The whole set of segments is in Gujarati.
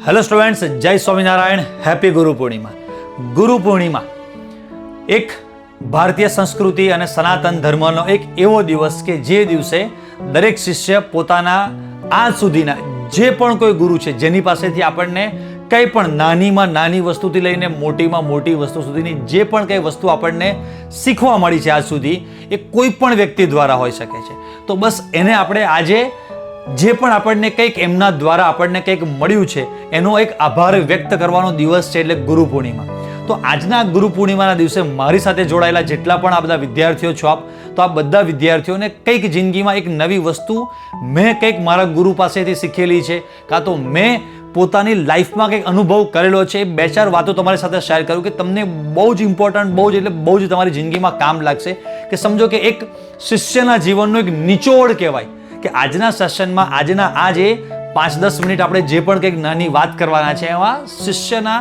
હેલો સ્ટુડન્ટ્સ, જય સ્વામિનારાયણ. હેપી ગુરુ પૂર્ણિમા. ગુરુ પૂર્ણિમા એક ભારતીય સંસ્કૃતિ અને સનાતન ધર્મનો એક એવો દિવસ કે જે દિવસે દરેક શિષ્ય પોતાના આજ સુધીના જે પણ કોઈ ગુરુ છે, જેની પાસેથી આપણને કંઈ પણ નાનીમાં નાની વસ્તુથી લઈને મોટીમાં મોટી વસ્તુ સુધીની જે પણ કંઈ વસ્તુ આપણને શીખવા મળી છે આજ સુધી, એ કોઈ પણ વ્યક્તિ દ્વારા હોઈ શકે છે. તો બસ એને આપણે આજે જે પણ આપણને કંઈક એમના દ્વારા આપણને કંઈક મળ્યું છે એનો એક આભાર વ્યક્ત કરવાનો દિવસ છે, એટલે ગુરુ પૂર્ણિમા. તો આજના ગુરુ પૂર્ણિમાના દિવસે મારી સાથે જોડાયેલા જેટલા પણ આ બધા વિદ્યાર્થીઓ છો આપ, તો આ બધા વિદ્યાર્થીઓને કંઈક જિંદગીમાં એક નવી વસ્તુ મેં કંઈક મારા ગુરુ પાસેથી શીખેલી છે, કાં તો મેં પોતાની લાઈફમાં કંઈક અનુભવ કરેલો છે, એ બે ચાર વાતો તમારી સાથે શેર કરું કે તમને બહુ જ ઇમ્પોર્ટન્ટ, બહુ જ એટલે બહુ જ તમારી જિંદગીમાં કામ લાગશે. કે સમજો કે એક શિષ્યના જીવનનો એક નિચોડ કહેવાય કે આજના સેશનમાં આજના આ જે 5-10 મિનિટ આપણે જે પણ કંઈક નાની વાત કરવાના છે, એમાં શિષ્યના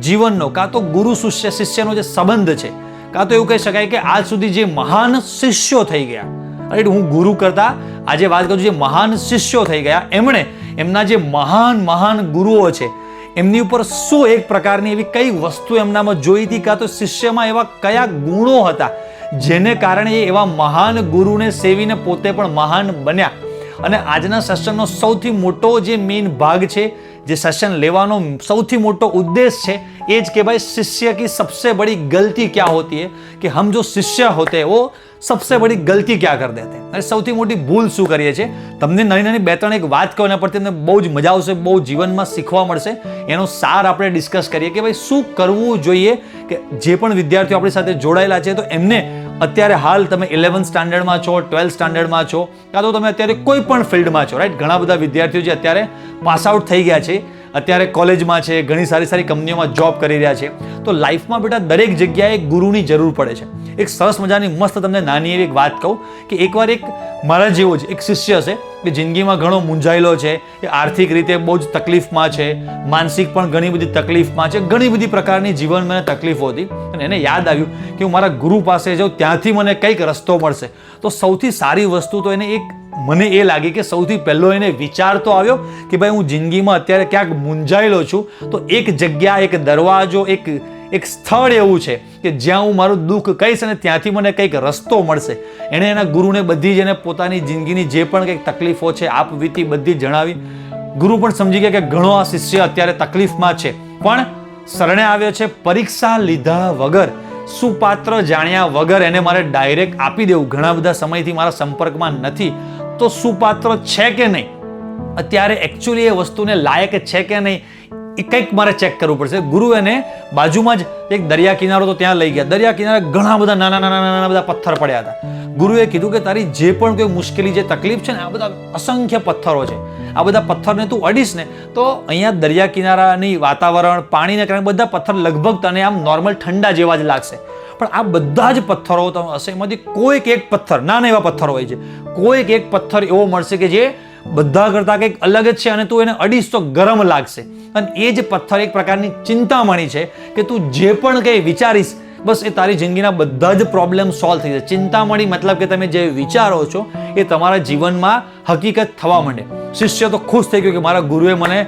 જીવનનો કાં તો ગુરુ શિષ્યનો જે સંબંધ છે, કાં તો એવું કહી શકાય કે આજ સુધી જે મહાન શિષ્યો થઈ ગયા, રાઈટ, હું ગુરુ કરતા આજે વાત કરું, જે મહાન શિષ્યો થઈ ગયા, એમણે એમના જે મહાન ગુરુઓ છે એમની ઉપર શું એક પ્રકારની એવી કઈ વસ્તુ એમનામાં જોઈ હતી, કાં તો શિષ્યમાં એવા કયા ગુણો હતા જેને કારણે એ એવા મહાન ગુરુને સેવીને પોતે પણ મહાન બન્યા. અને આજના સેશનનો સૌથી મોટો જે મેઇન ભાગ છે, જે સેશન લેવાનો સૌથી મોટો ઉદ્દેશ છે, એ જ કે ભાઈ शिष्य की सबसे बड़ी गलती क्या होती है, कि हम जो शिष्य होते हैं वो सबसे बड़ी गलती क्या कर देते हैं, અને સૌથી મોટી ભૂલ શું કરીએ છીએ. તમને નાની બે ત્રણ એક વાત કહો, એના પરથી તમને બહુ જ મજા આવશે, બહુ જીવનમાં શીખવા મળશે. એનો સાર આપણે ડિસ્કસ કરીએ કે ભાઈ શું કરવું જોઈએ. કે જે પણ વિદ્યાર્થીઓ આપણી સાથે જોડાયેલા છે, તો એમને અત્યારે હાલ તમે 11th સ્ટાન્ડર્ડમાં છો, 12th સ્ટાન્ડર્ડમાં છો, કાં તો તમે અત્યારે કોઈ પણ ફિલ્ડમાં છો, રાઈટ. ઘણા બધા વિદ્યાર્થીઓ જે અત્યારે પાસ આઉટ થઈ ગયા છે, અત્યારે કોલેજમાં છે, ઘણી સારી કંપનીઓમાં જોબ કરી રહ્યા છે. તો લાઈફમાં બેટા દરેક જગ્યાએ ગુરુની જરૂર પડે છે. એક સરસ મજાની મસ્ત તમને નાની એવી એક વાત કહું કે એકવાર એક મારા જેવો જ એક શિષ્ય છે કે જિંદગીમાં ઘણો મૂંઝાયેલો છે, એ આર્થિક રીતે બહુ જ તકલીફમાં છે, માનસિક પણ ઘણી બધી તકલીફમાં છે, ઘણી બધી પ્રકારની જીવનમાં તકલીફો હતી. અને એને યાદ આવ્યું કે હું મારા ગુરુ પાસે જાઉં, ત્યાંથી મને કંઈક રસ્તો મળશે. તો સૌથી સારી વસ્તુ તો એને મને એ લાગી કે સૌથી પહેલો એને વિચાર તો આવ્યો કે ભાઈ હું જિંદગીમાં અત્યારે ક્યાંક મૂંઝાયેલો છું, તો એક જગ્યા, એક દરવાજો, એક સ્થળ એવું છે કે જ્યાં હું મારું દુઃખ કહીશ અને ત્યાંથી મને કંઈક રસ્તો મળશે. એણે એના ગુરુને બધી જ એને પોતાની જિંદગીની જે પણ કંઈક તકલીફો છે આપવીતી બધી જણાવી. ગુરુ પણ સમજી ગયા કે ઘણો આ શિષ્ય અત્યારે તકલીફમાં છે, પણ શરણે આવ્યો છે પરીક્ષા લીધા વગર, સુપાત્ર જાણ્યા વગર એને મારે ડાયરેક્ટ આપી દેવું. ઘણા બધા સમયથી મારા સંપર્કમાં નથી, તો સુપાત્ર છે કે નહીં, અત્યારે એકચ્યુઅલી એ વસ્તુને લાયક છે કે નહીં, એ કંઈક મારે ચેક કરવું પડશે. ગુરુ એને બાજુમાં જ એક દરિયા કિનારો તો ત્યાં લઈ ગયા. દરિયા કિનારે ઘણા બધા નાના બધા પથ્થર પડ્યા હતા. ગુરુએ કીધું કે તારી જે પણ કોઈ મુશ્કેલી, જે તકલીફ છે ને, આ બધા અસંખ્ય પથ્થરો છે, આ બધા પથ્થરને તું અડીશ ને તો અહીંયા દરિયા કિનારાની વાતાવરણ, પાણીને કારણે બધા પથ્થર લગભગ તને આમ નોર્મલ ઠંડા જેવા જ લાગશે. પણ આ બધા જ પથ્થરો હશે, એમાંથી કોઈક એક પથ્થર, નાના એવા પથ્થરો હોય છે, કોઈક એક પથ્થર એવો મળશે કે જે બધા કરતાં કંઈક અલગ જ છે, અને તું એને અડીશ તો ગરમ લાગશે. અને એ જ પથ્થર એક પ્રકારની ચિંતામણી છે કે તું જે પણ કંઈ વિચારીશ, બસ એ તારી જિંદગીના બધા જ પ્રોબ્લેમ સોલ્વ થઈ જાય. ચિંતામણી મતલબ કે તમે જે વિચારો છો એ તમારા જીવનમાં હકીકત થવા માંડે. શિષ્ય તો ખુશ થઈ ગયો કે મારા ગુરુએ મને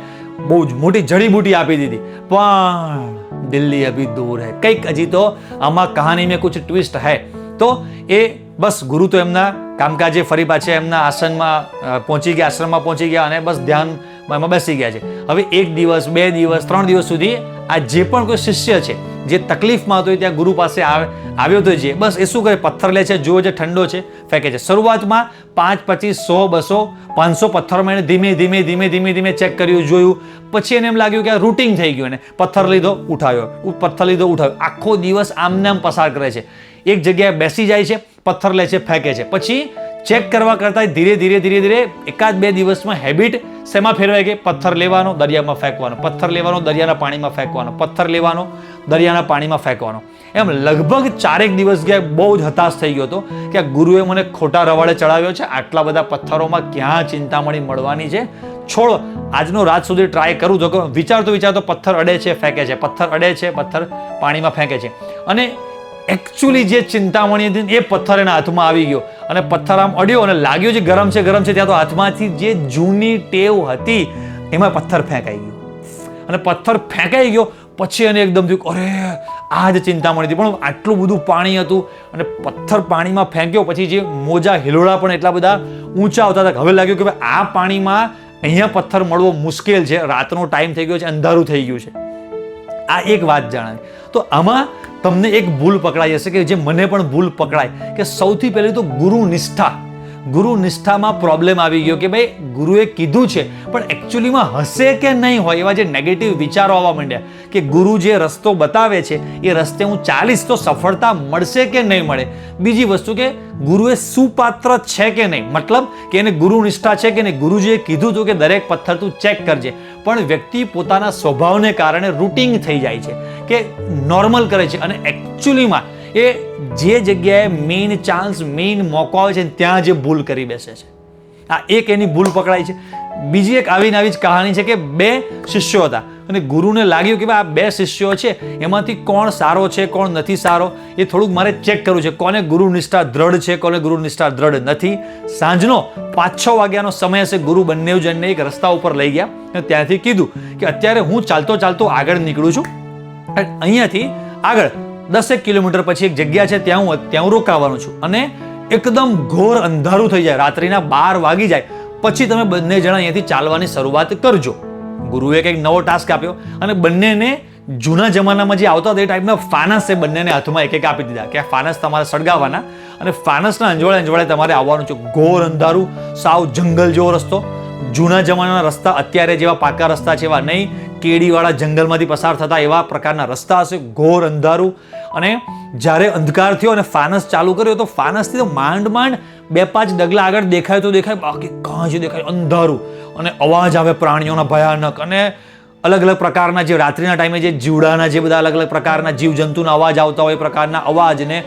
બહુ જ મોટી જડીબુટી આપી દીધી, પણ દિલ્હી અભી દૂર હૈ, કંઈક હજી તો આમાં કહાની મેં કુછ ટ્વિસ્ટ હૈ. તો એ બસ ગુરુ તો એમના કામકાજે ફરી પાછા એમના આશ્રમમાં પહોંચી ગયા અને બસ ધ્યાનમાં બેસી ગયા છે. હવે 1 દિવસ, 2 દિવસ, 3 દિવસ સુધી આ જે પણ કોઈ શિષ્ય છે જે તકલીફમાં હતો, ત્યાં ગુરુ પાસે આવ્યો તો જે બસ એ શું કરે, પથ્થર લે છે, જુઓ જે ઠંડો છે, ફેંકે છે. શરૂઆતમાં 5, 25, 100, 200, 500 પથ્થરમાં એને ધીમે ચેક કર્યું, જોયું. પછી એને એમ લાગ્યું કે આ રૂટિન થઈ ગયું. એને પથ્થર લીધો, ઉઠાવ્યો, આખો દિવસ આમને આમ પસાર કરે છે. એક જગ્યાએ બેસી જાય છે, પથ્થર લે છે, ફેંકે છે. પછી ચેક કરવા કરતાં ધીરે 1-2 દિવસમાં હેબિટ શેમાં ફેરવાઈ ગઈ, પથ્થર લેવાનો, દરિયામાં ફેંકવાનો, પથ્થર લેવાનો, દરિયાના પાણીમાં ફેંકવાનો, પથ્થર લેવાનો, દરિયાના પાણીમાં ફેંકવાનો. એમ લગભગ 4 દિવસ ગયા. બહુ જ હતાશ થઈ ગયો હતો કે આ ગુરુએ મને ખોટા રવાડે ચડાવ્યો છે, આટલા બધા પથ્થરોમાં ક્યાં ચિંતામણી મળવાની છે. છોડ, આજનો રાત સુધી ટ્રાય કરું તો વિચારતો પથ્થર અડે છે, ફેંકે છે, પથ્થર અડે છે, પથ્થર પાણીમાં ફેંકે છે. અને એકચ્યુઅલી જે ચિંતામણી હતી એ પથ્થર એના હાથમાં આવી ગયો અને પથ્થર આમ અડ્યો અને લાગ્યો છે ગરમ છે, ત્યાં તો હાથમાંથી જે જૂની ટેવ હતી એમાં પથ્થર ફેંકાઈ ગયો. અને પથ્થર ફેંકાઈ ગયો પછી એને એકદમ થયું અરે આ જ ચિંતામણી હતી, પણ આટલું બધું પાણી હતું અને પથ્થર પાણીમાં ફેંક્યો પછી જે મોજા હિલોળા પણ એટલા બધા ઊંચા આવતા હતા. હવે લાગ્યું કે ભાઈ આ પાણીમાં અહીંયા પથ્થર મળવો મુશ્કેલ છે, રાતનો ટાઈમ થઈ ગયો છે, અંધારું થઈ ગયું છે. આ એક વાત જણાવી. તો આમાં તમને એક ભૂલ પકડાઈ હશે કે જે મને પણ ભૂલ પકડાય કે સૌથી પહેલી તો ગુરુ નિષ્ઠામાં પ્રોબ્લેમ આવી ગયો કે ભાઈ ગુરુએ કીધું છે પણ એકચ્યુઅલીમાં હશે કે નહીં હોય એવા જે નેગેટિવ વિચારો આવવા માંડ્યા કે ગુરુ જે રસ્તો બતાવે છે એ રસ્તે હું ચાલીશ તો સફળતા મળશે કે નહીં મળે. બીજી વસ્તુ કે ગુરુએ સુપાત્ર છે કે નહીં, મતલબ કે એને ગુરુ નિષ્ઠા છે કે નહીં. ગુરુજીએ કીધું હતું કે દરેક પથ્થર તું ચેક કરજે, પણ વ્યક્તિ પોતાના સ્વભાવને કારણે રૂટિંગ થઈ જાય છે કે નોર્મલ કરે છે અને એકચ્યુઅલીમાં એ જે જગ્યાએ મેઇન ચાન્સ મેઇન મોકો આવે છે ત્યાં જે ભૂલ કરી બેસે છે. આ એક એની ભૂલ પકડાય છે. બીજી એક આવી જ કહાની છે કે 2 શિષ્યો હતા અને ગુરુને લાગ્યું કે ભાઈ આ 2 શિષ્યો છે એમાંથી કોણ સારો છે કોણ નથી સારો એ થોડુંક મારે ચેક કરવું છે, કોને ગુરુ નિષ્ઠા દ્રઢ છે કોને ગુરુ નિષ્ઠા દ્રઢ નથી. સાંજનો 5-6 વાગ્યાનો સમય હશે. ગુરુ બંને જણને એક રસ્તા ઉપર લઈ ગયા અને ત્યાંથી કીધું કે અત્યારે હું ચાલતો આગળ નીકળું છું, અહીંયાથી આગળ 10 કિલોમીટર પછી એક જગ્યા છે ત્યાં હું રોકાવાનું છું અને એકદમ ઘોર અંધારું થઈ જાય, રાત્રિના 12 વાગી જાય પછી તમે બંને જણા અહીંયાથી ચાલવાની શરૂઆત કરજો. ગુરુએ કંઈક નવો ટાસ્ક આપ્યો અને બંનેને જૂના જમાનામાં જે આવતા હતા એ ટાઈપના ફાનસ એ બંનેને હાથમાં એક આપી દીધા કે આ ફાનસ તમારે સળગાવવાના અને ફાનસના અંજવાળે તમારે આવવાનું છે. ઘોર અંધારું, સાવ જંગલ જેવો રસ્તો. જૂના જમાનાના રસ્તા અત્યારે જેવા પાકા રસ્તા છે એવા નહીં, કેડીવાળા જંગલમાંથી પસાર થતા એવા પ્રકારના રસ્તા હશે. ઘોર અંધારું. અને જ્યારે અંધકાર થયો અને ફાનસ ચાલુ કર્યો તો ફાનસથી તો માંડ 2-5 ડગલા આગળ દેખાય તો દેખાય, બાકી કાંઈ જ દેખાય અંધારું. અને અવાજ આવે પ્રાણીઓના ભયાનક અને અલગ અલગ પ્રકારના જે રાત્રિના ટાઈમે જે જીવડાના જે બધા અલગ અલગ પ્રકારના જીવજંતુના અવાજ આવતા હોય એ પ્રકારના અવાજને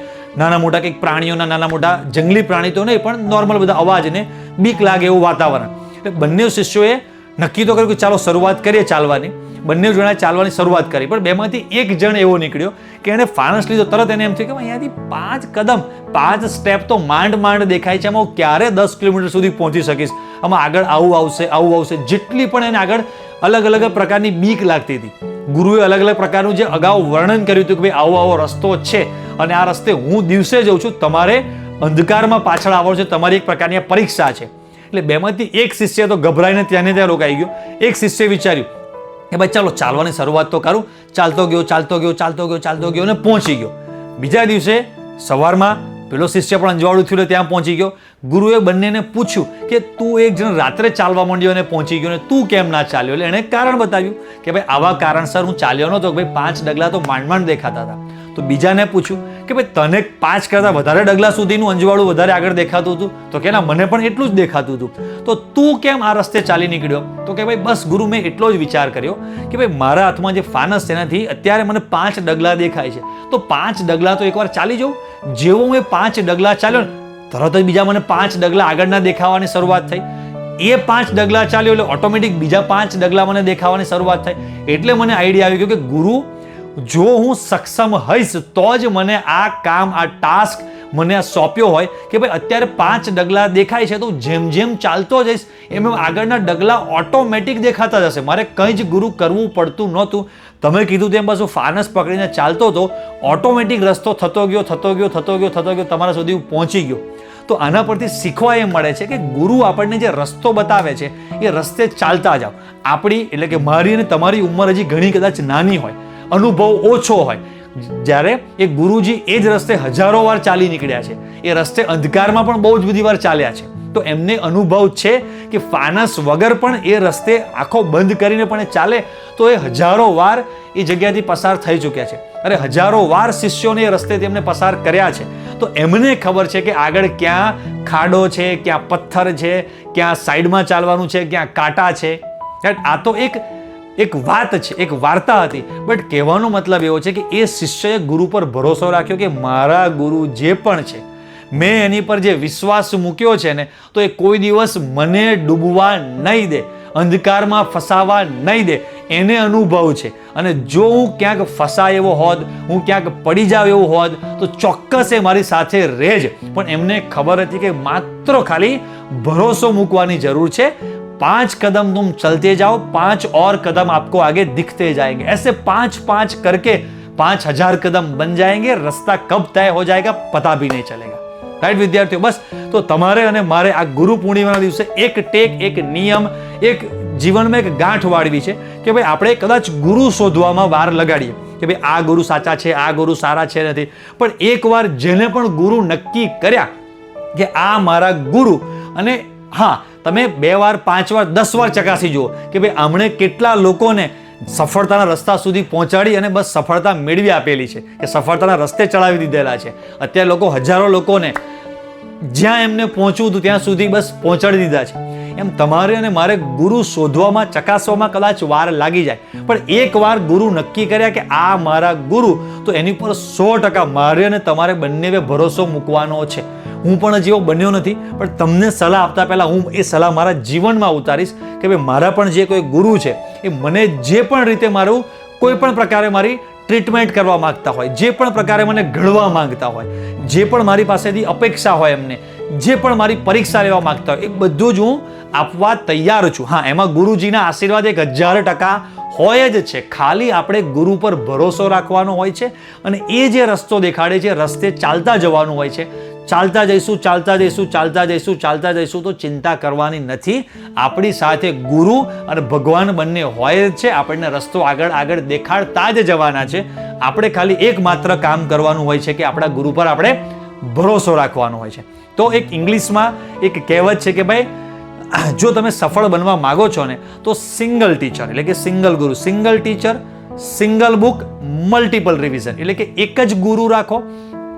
નાના મોટા કંઈક પ્રાણીઓના નાના મોટા જંગલી પ્રાણી તો નહીં પણ નોર્મલ બધા અવાજને બીક લાગે એવું વાતાવરણ. એટલે બંને શિષ્યોએ નક્કી તો કર્યું કે ચાલો શરૂઆત કરીએ ચાલવાની. બંને જણાએ ચાલવાની શરૂઆત કરી પણ બેમાંથી એક જણ એવો નીકળ્યો કે એને ફાનસ લીધો. તરત એને એમ થયું કે અહીંયાથી 5 કદમ 5 સ્ટેપ તો માંડ દેખાય છે, આમાં હું ક્યારે 10 કિલોમીટર સુધી પહોંચી શકીશ, આમાં આગળ આવું આવશે. જેટલી પણ એને આગળ અલગ અલગ પ્રકારની બીક લાગતી હતી. ગુરુએ અલગ અલગ પ્રકારનું જે અગાઉ વર્ણન કર્યું હતું કે ભાઈ આવો રસ્તો છે અને આ રસ્તે હું દિવસે જઉં છું, તમારે અંધકારમાં પાછળ આવવાનું છે, તમારી એક પ્રકારની પરીક્ષા છે. એટલે બેમાંથી એક શિષ્ય તો ગભરાઈને ત્યાં રોકાઈ ગયો. એક શિષ્યએ વિચાર્યું કે ભાઈ ચાલો ચાલવાની શરૂઆત તો કરું. ચાલતો ગયો અને પહોંચી ગયો. બીજા દિવસે સવારમાં પેલો શિષ્ય પણ અંજવાળું થયું ત્યાં પહોંચી ગયો. ગુરુએ બંનેને પૂછ્યું કે તું એક જણ રાત્રે ચાલવા માંડ્યો અને પહોંચી ગયો ને તું કેમ ના ચાલ્યો? એટલે એણે કારણ બતાવ્યું કે ભાઈ આવા કારણસર હું ચાલ્યો નહોતો, ભાઈ 5 ડગલા તો માંડ દેખાતા હતા. તો બીજાને પૂછ્યું કે ભાઈ તને 5 કરતા વધારે ડગલા સુધીનું અંજવાળું વધારે આગળ દેખાતું હતું? તો કે ના, મને પણ એટલું જ દેખાતું હતું. તો તું કેમ આ રસ્તે ચાલી નીકળ્યો? તો કે ભાઈ બસ ગુરુ, મેં એટલો જ વિચાર કર્યો કે ભાઈ મારા હાથમાં જે ફાનસ છે એનાથી અત્યારે મને 5 ડગલા દેખાય છે, તો 5 ડગલા તો એકવાર ચાલી જાઉં. જેવો મેં 5 ડગલા ચાલ્યો ને તરત જ બીજા મને 5 ડગલા આગળના દેખાવાની શરૂઆત થઈ. એ 5 ડગલા ચાલ્યો એટલે ઓટોમેટિક બીજા 5 ડગલા મને દેખાવાની શરૂઆત થઈ. એટલે મને આઈડિયા આવી ગયો કે ગુરુ, જો હું સક્ષમ હઈશ તો જ મને આ કામ, આ ટાસ્ક મને આ સોંપ્યો હોય કે ભાઈ અત્યારે 5 ડગલા દેખાય છે તો જેમ જેમ ચાલતો જઈશ એમ આગળના ડગલા ઓટોમેટિક દેખાતા જશે. મારે કંઈ જ ગુરુ કરવું પડતું નહોતું. તમે કીધું તેમ બસ હું ફાનસ પકડીને ચાલતો હતો, ઓટોમેટિક રસ્તો થતો ગયો તમારા સુધી હું પહોંચી ગયો. તો આના પરથી શીખવા એમ મળે છે કે ગુરુ આપણને જે રસ્તો બતાવે છે એ રસ્તે ચાલતા જાઓ. આપણી એટલે કે મારી અને તમારી ઉંમર હજી ઘણી કદાચ નાની હોય, અનુભવ ઓછો હોય, જ્યારે એ ગુરુજી એ જ રસ્તે હજારો વાર ચાલી નીકળ્યા છે, એ રસ્તે અંધકારમાં પણ બહુ જ બધી વાર ચાલ્યા છે, તો એમને અનુભવ છે કે ફાનસ વગર પણ એ રસ્તે આંખો બંધ કરીને પણ ચાલે તો એ હજારો વાર એ જગ્યાથી પસાર થઈ ચૂક્યા છે. અરે હજારો વાર શિષ્યોને એ રસ્તે તેમને પસાર કર્યા છે. તો એમને ખબર છે કે આગળ ક્યાં ખાડો છે, ક્યાં પથ્થર છે, ક્યાં સાઈડમાં ચાલવાનું છે, ક્યાં કાંટા છે. આ તો એક વાત છે, એક વાર્તા હતી. બટ કહેવાનો મતલબ એવો છે કે એ શિષ્યએ ગુરુ પર ભરોસો રાખ્યો કે મારા ગુરુ જે પણ છે, મેં એની પર જે વિશ્વાસ મૂક્યો છે ને, તો એ કોઈ દિવસ મને ડૂબવા નહીં દે, અંધકારમાં ફસાવા નહીં દે. એને અનુભવ છે. અને જો હું ક્યાંક ફસાય એવો હોત, હું ક્યાંક પડી જાવ એવું હોત તો ચોક્કસ એ મારી સાથે રહે જ. પણ એમને ખબર હતી કે માત્ર ખાલી ભરોસો મૂકવાની જરૂર છે, 5 कदम तुम चलते जाओ, 5 और कदम आपको आगे दिखते जाएंगे. ऐसे 5-5 करके 5000 कदम बन जाएंगे. रास्ता कब तय हो जाएगा पता भी नहीं चलेगा. राइट विद्यार्थियों? बસ તો તમારે અને મારે આ ગુરુ પૂર્ણિમાના દિવસે એક ટેક, એક નિયમ, એક જીવનમાં એક ગાંઠ વાળવી છે કે ભાઈ આપણે કદાચ ગુરુ શોધવામાં વાર લગાડીએ કે ભાઈ આ ગુરુ સાચા છે, આ ગુરુ સારા છે નથી, પણ એકવાર જેને પણ ગુરુ નક્કી કર્યા કે આ મારા ગુરુ, અને હા તમે 2 વાર 5 વાર 10 વાર ચકાસી જુઓ કે ભાઈ આમણે કેટલા લોકોને સફળતાના રસ્તા સુધી પહોંચાડી અને બસ સફળતા મેળવી આપેલી છે, કે સફળતાના રસ્તે ચડાવી દીધેલા છે. અત્યારે લોકો હજારો લોકોને જ્યાં એમને પહોંચવું હતું ત્યાં સુધી બસ પહોંચાડી દીધા છે. એમ તમારે અને મારે ગુરુ શોધવામાં, ચકાસવામાં કદાચ વાર લાગી જાય, પણ એકવાર ગુરુ નક્કી કર્યા કે આ મારા ગુરુ, તો એની પર 100% મારે અને તમારે બંનેવે ભરોસો મૂકવાનો છે. હું પણ હજી એવો બન્યો નથી, પણ તમને સલાહ આપતા પહેલા હું એ સલાહ મારા જીવનમાં ઉતારીશ કે ભાઈ મારા પણ જે કોઈ ગુરુ છે એ મને જે પણ રીતે મારું કોઈ પણ પ્રકારે મારી ટ્રીટમેન્ટ કરવા માંગતા હોય, જે પણ પ્રકારે મને ઘડવા માંગતા હોય, જે પણ મારી પાસેથી અપેક્ષા હોય, એમને જે પણ મારી પરીક્ષા લેવા માંગતા હોય, એ બધું જ હું આપવા તૈયાર છું. હા, એમાં ગુરુજીના આશીર્વાદ 1000% હોય જ છે. ખાલી આપણે ગુરુ પર ભરોસો રાખવાનો હોય છે અને એ જે રસ્તો દેખાડે છે રસ્તે ચાલતા જવાનું હોય છે. ચાલતા જઈશું, ચાલતા જઈશું, ચાલતા જઈશું, ચાલતા જઈશું, તો ચિંતા કરવાની નથી. આપણી સાથે ગુરુ અને ભગવાન બંને હોય જ છે. આપણને રસ્તો આગળ આગળ દેખાડતા જ જવાના છે. આપણે ખાલી એકમાત્ર કામ કરવાનું હોય છે કે આપણા ગુરુ પર આપણે ભરોસો રાખવાનો હોય છે. તો એક ઇંગ્લિશમાં એક કહેવત છે કે ભાઈ જો તમે સફળ બનવા માંગો છો ને તો સિંગલ ટીચર એટલે કે સિંગલ ગુરુ, single teacher, single book, multiple revision એટલે કે એક જ ગુરુ રાખો,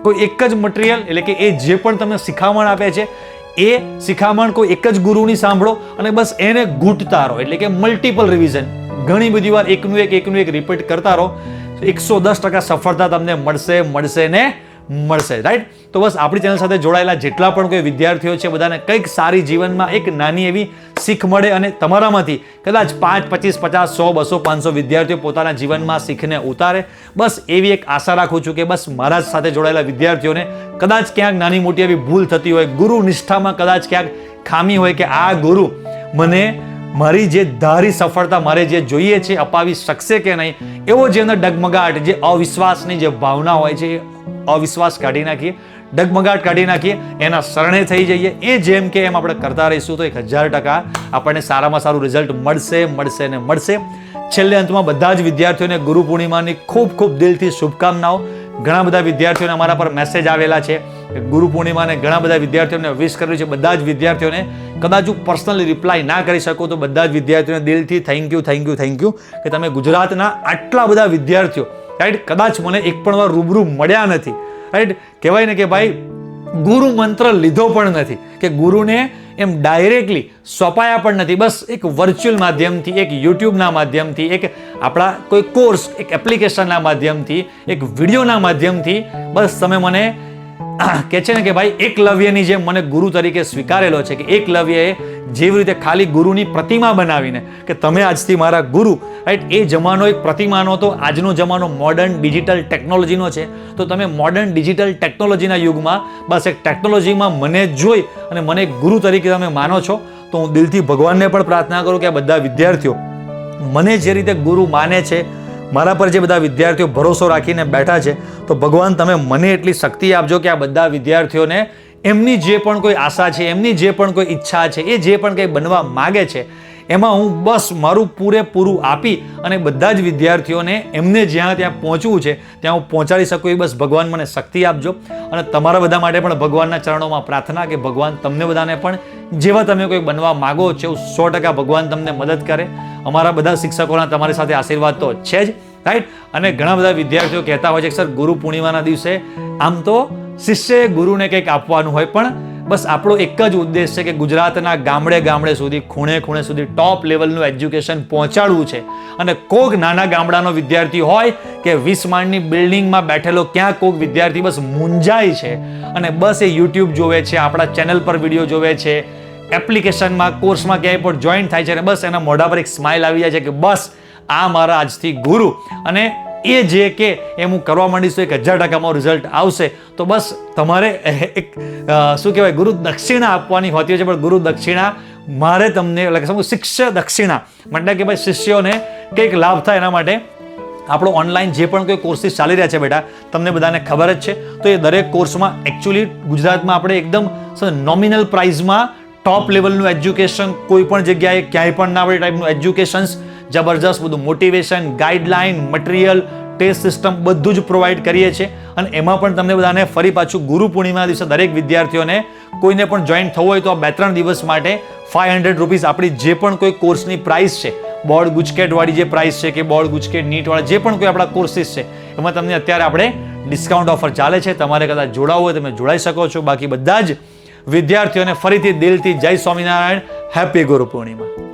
કોઈ એક જ મટીરિયલ એટલે કે એ જે પણ તમને શિખામણ આપે છે એ શિખામણ કોઈ એક જ ગુરુની સાંભળો અને બસ એને ઘૂંટતા રહો એટલે કે મલ્ટિપલ રિવિઝન. ઘણી બધી વાર એકનું એક રિપીટ કરતા રહો. 110% સફળતા તમને મળશે ને મળશે. રાઈટ? તો બસ આપણી ચેનલ સાથે જોડાયેલા જેટલા પણ કોઈ વિદ્યાર્થીઓ છે બધાને કંઈક સારી જીવનમાં એક નાની એવી શીખ મળે અને તમારામાંથી કદાચ 5, 25, 50, 100, 200, 500 વિદ્યાર્થીઓ પોતાના જીવનમાં શીખને ઉતારે. બસ એવી એક આશા રાખું છું કે બસ મારા સાથે જોડાયેલા વિદ્યાર્થીઓને કદાચ ક્યાંક નાની મોટી એવી ભૂલ થતી હોય, ગુરુ નિષ્ઠામાં કદાચ ક્યાંક ખામી હોય કે આ ગુરુ મને મારી જે ધારી સફળતા મારે જે જોઈએ છે અપાવી શકશે કે નહીં, એવો જે અંદર ડગમગાટ, જે અવિશ્વાસની જે ભાવના હોય છે એ અવિશ્વાસ કાઢી નાખીએ, ડગમગાટ કાઢી નાખીએ, એના શરણે થઈ જઈએ. એ જેમ કે એમ આપણે કરતા રહીશું તો 1000% આપણને સારામાં સારું રિઝલ્ટ મળશે ને મળશે. છેલ્લે અંતમાં બધા જ વિદ્યાર્થીઓને ગુરુ પૂર્ણિમાની ખૂબ ખૂબ દિલથી શુભકામનાઓ. ઘણા બધા વિદ્યાર્થીઓને અમારા પર મેસેજ આવેલા છે ગુરુ પૂર્ણિમાને, ઘણા બધા વિદ્યાર્થીઓને વિશ કર્યું છે. બધા જ વિદ્યાર્થીઓને કદાચ હું પર્સનલી રિપ્લાય ના કરી શકું તો બધા જ વિદ્યાર્થીઓને દિલથી થેન્ક યુ કે તમે ગુજરાતના આટલા બધા વિદ્યાર્થીઓ, રાઈટ, કદાચ મને એક પણ વાર રૂબરૂ મળ્યા નથી, રાઈટ, કહેવાય ને કે ભાઈ ગુરુ મંત્ર લીધો પણ નથી, કે ગુરુને એમ ડાયરેક્ટલી સોંપાયા પણ નથી. બસ એક વર્ચ્યુઅલ માધ્યમથી, એક યુટ્યુબના માધ્યમથી, એક આપણા કોઈ કોર્સ, એક એપ્લિકેશનના માધ્યમથી, એક વિડીયોના માધ્યમથી બસ તમે મને કહે છે ને કે ભાઈ એકલવ્યની જેમ મને ગુરુ તરીકે સ્વીકારેલો છે, કે એકલવ્યએ જેવી રીતે ખાલી ગુરુની પ્રતિમા બનાવીને કે તમે આજથી મારા ગુરુ, રાઈટ, એ જમાનો એક પ્રતિમાનો હતો. આજનો જમાનો મોડર્ન ડિજિટલ ટેકનોલોજીનો છે. તો તમે મોડર્ન ડિજિટલ ટેકનોલોજીના યુગમાં બસ એક ટેકનોલોજીમાં મને જોઈ અને મને એક ગુરુ તરીકે તમે માનો છો, તો હું દિલથી ભગવાનને પણ પ્રાર્થના કરું કે આ બધા વિદ્યાર્થીઓ મને જે રીતે ગુરુ માને છે, મારા પર જે બધા વિદ્યાર્થીઓ ભરોસો રાખીને બેઠા છે, તો ભગવાન તમે મને એટલી શક્તિ આપજો કે આ બધા વિદ્યાર્થીઓને એમની જે પણ કોઈ આશા છે, એમની જે પણ કોઈ ઈચ્છા છે, એ જે પણ કંઈ બનવા માગે છે એમાં હું બસ મારું પૂરેપૂરું આપી અને બધા જ વિદ્યાર્થીઓને એમને જ્યાં ત્યાં પહોંચવું છે ત્યાં હું પહોંચાડી શકું એ બસ ભગવાન મને શક્તિ આપજો. અને તમારા બધા માટે પણ ભગવાનના ચરણોમાં પ્રાર્થના કે ભગવાન તમને બધાને પણ જેવા તમે કોઈ બનવા માગો છો 100% ભગવાન તમને મદદ કરે. અમારા બધા શિક્ષકોના તમારી સાથે આશીર્વાદ તો છે જ, રાઈટ. અને ઘણા બધા વિદ્યાર્થીઓ કહેતા હોય છે કે સર ગુરુ પૂર્ણિમાના દિવસે આમ તો શિષ્યએ ગુરુને કંઈક આપવાનું હોય, પણ બસ આપણો એક જ ઉદ્દેશ છે કે ગુજરાતના ગામડે સુધી, ખૂણે સુધી ટોપ લેવલનું એજ્યુકેશન પહોંચાડવું છે. અને કોઈક નાના ગામડાનો વિદ્યાર્થી હોય કે 20 માળની બિલ્ડિંગમાં બેઠેલો ક્યાં કોઈક વિદ્યાર્થી બસ મૂંઝાય છે અને બસ એ યુટ્યુબ જોવે છે, આપણા ચેનલ પર વિડીયો જોવે છે, એપ્લિકેશનમાં, કોર્સમાં ક્યાંય પણ જોઈન થાય છે અને બસ એના મોઢા પર એક સ્માઇલ આવી જાય છે કે બસ આ મારા આજથી ગુરુ, અને એ જે કે એમ હું કરવા માંડીશ તો 1000% મારું રિઝલ્ટ આવશે. તો બસ તમારે એક શું કહેવાય ગુરુ દક્ષિણા આપવાની હોતી હોય છે, પણ ગુરુ દક્ષિણા મારે તમને એટલે શિષ્ય દક્ષિણા મતલબ કે ભાઈ શિષ્યોને કંઈક લાભ થાય એના માટે આપણો ઓનલાઈન જે પણ કોઈ કોર્સીસ ચાલી રહ્યા છે બેટા, તમને બધાને ખબર જ છે. તો એ દરેક કોર્સમાં એકચ્યુઅલી ગુજરાતમાં આપણે એકદમ નોમિનલ પ્રાઇઝમાં ટોપ લેવલનું એજ્યુકેશન, કોઈ પણ જગ્યાએ ક્યાંય પણ ના આવે ટાઈપનું એજ્યુકેશન્સ, જબરજસ્ત બધું motivation, guideline, material, test system બધું જ પ્રોવાઈડ કરીએ છીએ. અને એમાં પણ તમને બધાને ફરી પાછું ગુરુ પૂર્ણિમા દિવસે દરેક વિદ્યાર્થીઓને કોઈને પણ જોઈન થવું હોય તો આ 2-3 દિવસ માટે 500 રૂપીસ આપણી જે પણ કોઈ કોર્સની પ્રાઇસ છે, બોર્ડ ગુજકેટ વાળી જે પ્રાઇસ છે કે બોર્ડ ગુજકેટ નીટ વાળા જે પણ કોઈ આપણા કોર્સીસ છે એમાં તમને અત્યારે આપણે ડિસ્કાઉન્ટ ઓફર ચાલે છે. તમારે કદાચ જોડાવવું હોય તમે જોડાઈ શકો છો. બાકી બધા જ વિદ્યાર્થીઓને ફરીથી દિલથી જય સ્વામિનારાયણ, હેપી ગુરુ પૂર્ણિમા.